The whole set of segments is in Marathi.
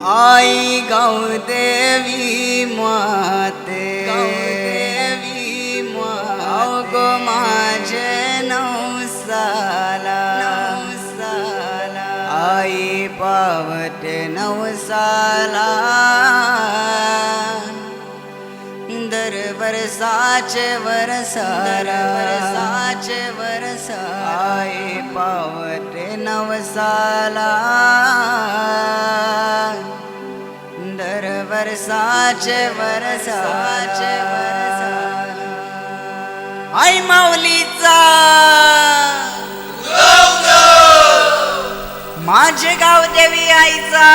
आई गौदेवी माते गौदेवी गो माझे नवसाला आई पावते नवसाला दर वर्षाचे वर्षाला आई पावते नवसाला दर वर्षाचे आई माऊलीचा माझे गाव देवी आईचा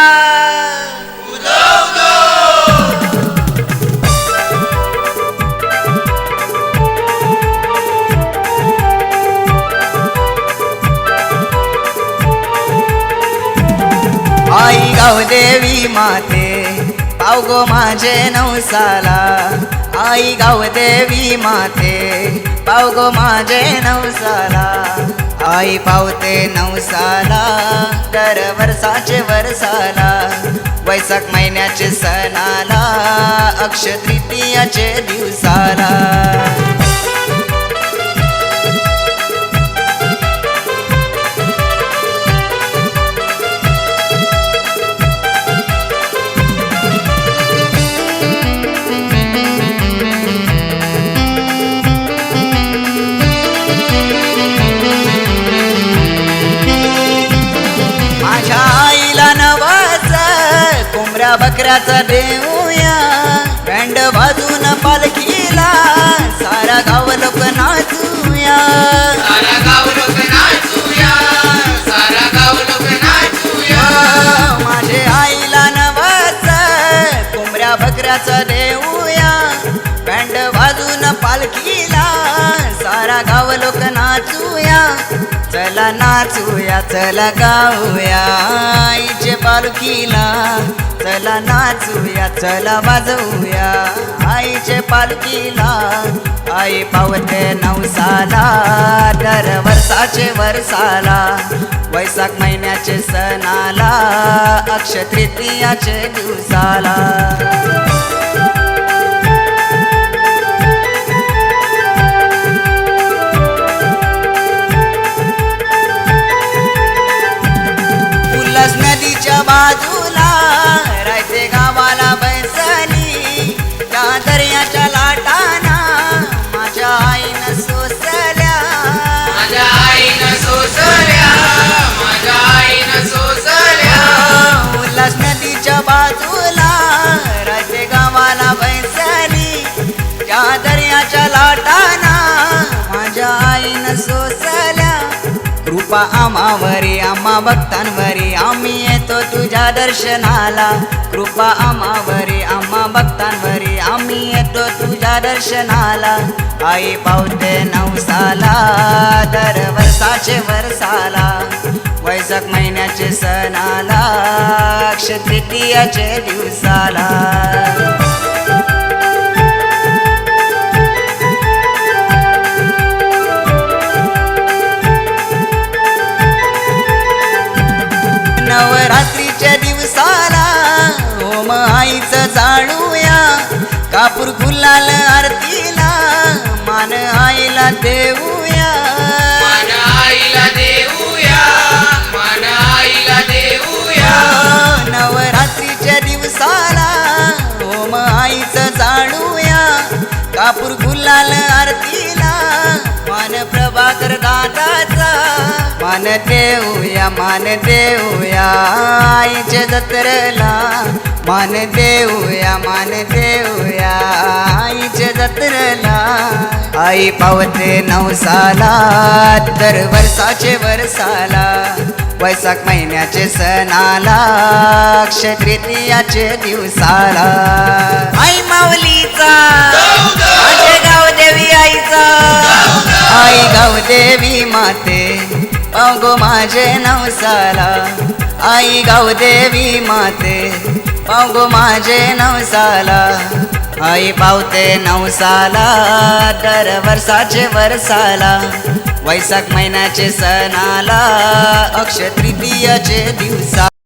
आई गावदेवी माते पाव गो माझे नवसाला आई गावदेवी माते पाव गो माझे नवसाला आई पावते नवसाला दर वर्षाचे वर्षाला वैशाख महिन्याचे सणाला अक्षय तृतीयाचे दिवसाला कोंबड्या बकऱ्याचा देऊया बँड वाजून पालखीला सारा गाव लोक नाचूया सारा गाव लोक नाचूया सारा गाव लोक नाचूया माझे आईला नवस कोंबड्या बकऱ्याचा देऊया बँड वाजून पालखीला सारा गाव लोक नाचूया चला नाचूया चला गाऊया आईचे पालखीला चला नाचूया चला वाजवूया आईचे पालखीला आई पावते नवसाला दर वर्षाचे वर्षाला वैशाख महिन्याचे सणाला अक्षय तृतीयाचे दिवसाला नदीच्या बाजूला राहते गावाला बैसली त्या दर्याच्या लाटाना माझ्या आईनं सोसल्या माझ्या आईनं सोसल्या माझ्या आईनं सोसल्या उल्हास नदीच्या बाजूला राहते गावाला बैसली त्या दर्याच्या लाटाना माझ्या आईनं सोसल्या कृपा आम्हावरी आम्हा भक्तांवरी आम्ही येतो तुझ्या दर्शनाला कृपा आम्हावरी आम्हा भक्तांवरी आम्ही येतो तुझ्या दर्शनाला आई पावते नवसाला दर वर्षाचे वर्षाला वैशाख महिन्याचे सणाला अक्षय तृतीयाचे दिवसाला नवरात्रीच्या दिवसाला ओम आईचं जाळूया कापूर गुलाल आरतीला मान आईला देऊया मान आईला देऊया मान आईला देऊया नवरात्रीच्या दिवसाला ओम आईचं जाळूया कापूर गुलाल आरतीला मान प्रभाकर दादाचा मान देऊया आईच्या जत्रेला मान देऊया आईच्या जत्रेला आई पावते नवसाला दर वर्षाचे वर्षाला वैशाख महिन्याचे सणाला अक्षय तृतीयाचे दिवसाला आई माऊलीचा माझे गाव देवी आईचा आई गावदेवी माते पाव गो माझे नवसाला आई गावदेवी माते पाव गो माझे नवसाला आई पावते नवसाला दर वर्षाचे वर्षाला वैशाख महिन्याचे सणाला अक्षय तृतीयाचे दिवसा